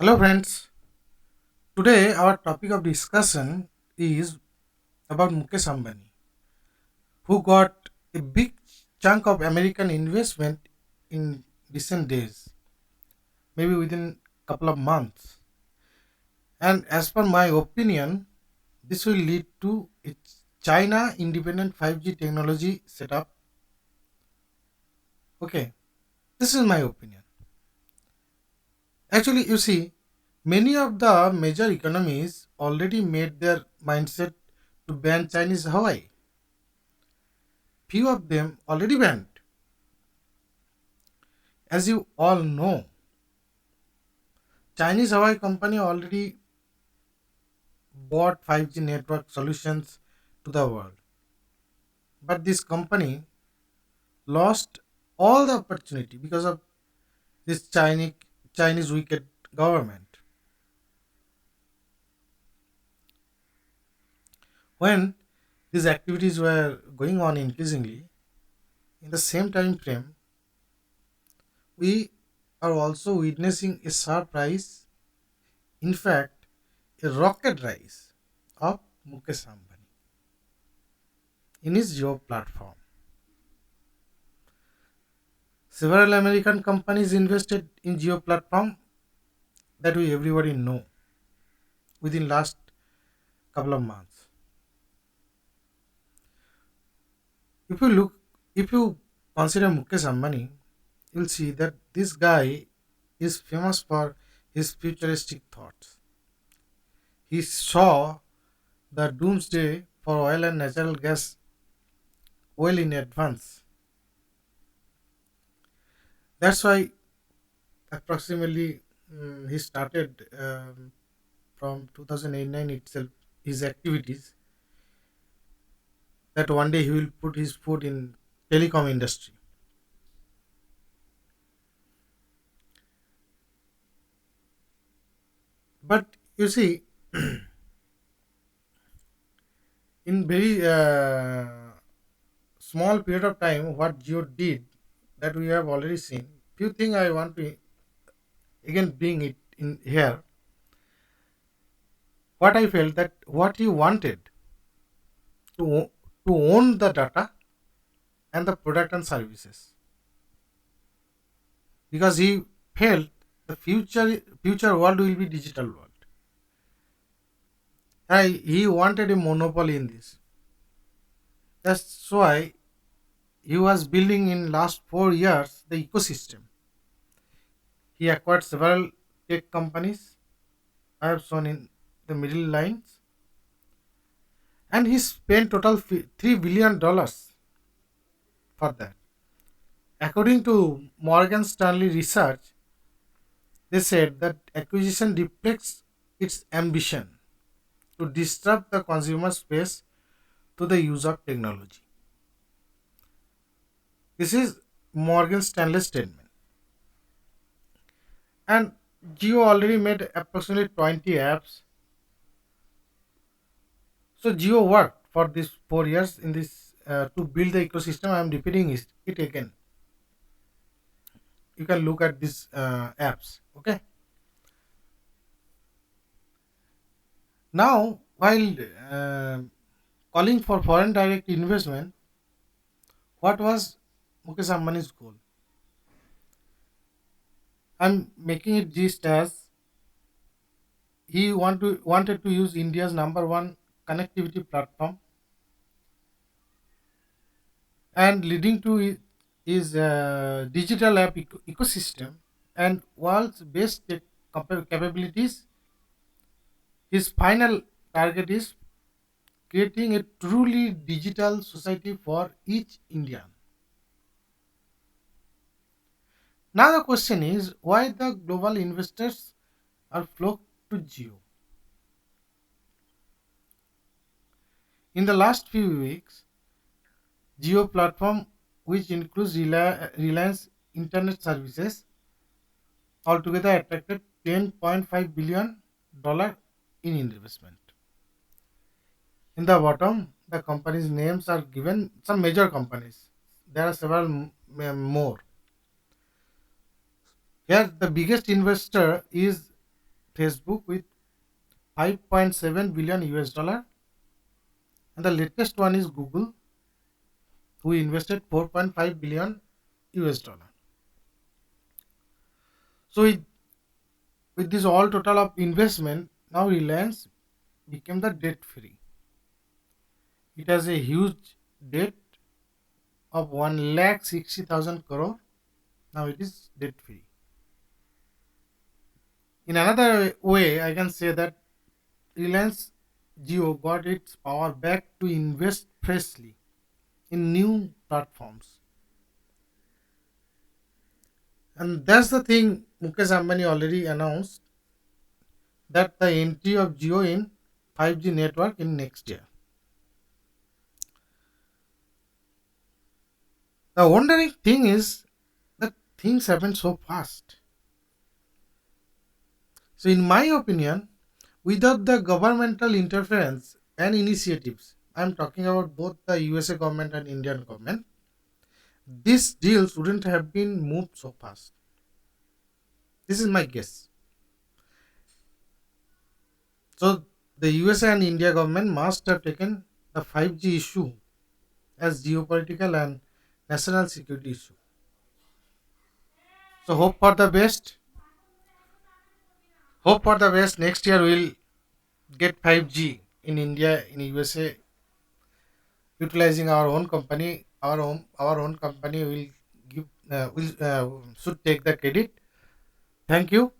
Hello, friends. Today, our topic of discussion is about Mukesh Ambani, who got a big chunk of American investment in recent days, maybe within a couple of months. And as per my opinion, this will lead to a China independent 5G technology setup. Okay, this is my opinion. Actually, you see, many of the major economies already made their mindset to ban Chinese Hawaii. Few of them already banned. As you all know, Chinese Hawaii company already bought 5G network solutions to the world. But this company lost all the opportunity because of this Chinese wicked government. When these activities were going on increasingly, in the same time frame, we are also witnessing a sharp rise, in fact, a rocket rise of Mukesh Ambani in his Jio platform. Several American companies invested in Geo platform that we everybody know within last couple of months. If you look, if you consider Mukesh Ambani, you'll see that this guy is famous for his futuristic thoughts. He saw the doomsday for oil and natural gas well in advance. That's why approximately he started from 2008-9 itself his activities that one day he will put his foot in telecom industry. But you see, in very small period of time, what Geo did that we have already seen. Few things I want to again bring it in here. What I felt that what he wanted to own the data and the product and services because he felt the future world will be digital world. He wanted a monopoly in this. That's why he was building in last 4 years the ecosystem. He acquired several tech companies. I have shown in the middle lines, and he spent total $3 billion for that. According to Morgan Stanley research, they said that acquisition reflects its ambition to disrupt the consumer space to the use of technology. This is Morgan Stanley's statement. And Geo already made approximately 20 apps. So Geo worked for these 4 years in this to build the ecosystem. I am repeating it again. You can look at these apps. Okay. Now, while calling for foreign direct investment, what was Mukesh Ambani's goal? I'm making it just as he wanted to use India's number one connectivity platform and leading to is digital app ecosystem and world's best tech capabilities. His final target is creating a truly digital society for each Indian. Now the question is why the global investors are flocked to Geo. In the last few weeks, Geo platform, which includes Reliance Internet Services, altogether attracted $10.5 billion in investment. In the bottom, the companies' names are given some major companies. There are several more. Here, the biggest investor is Facebook with 5.7 billion US dollar, and the latest one is Google, who invested 4.5 billion US dollar. So with this all total of investment, now Reliance became the debt free. It has a huge debt of 1,60,000 crore. Now it is debt free. In another way, I can say that Reliance Jio got its power back to invest freshly in new platforms. And that's the thing Mukesh Ambani already announced, that the entry of Jio in 5G network in next year. The wondering thing is that things happen so fast. So, in my opinion, without the governmental interference and initiatives, I'm talking about both the USA government and Indian government, these deals wouldn't have been moved so fast. This is my guess. So, the USA and India government must have taken the 5G issue as geopolitical and national security issue. So, hope for the best. Hope for the best. Next year we'll get 5G in India, in USA, utilizing our own company. Our own company will give will should take the credit. Thank you.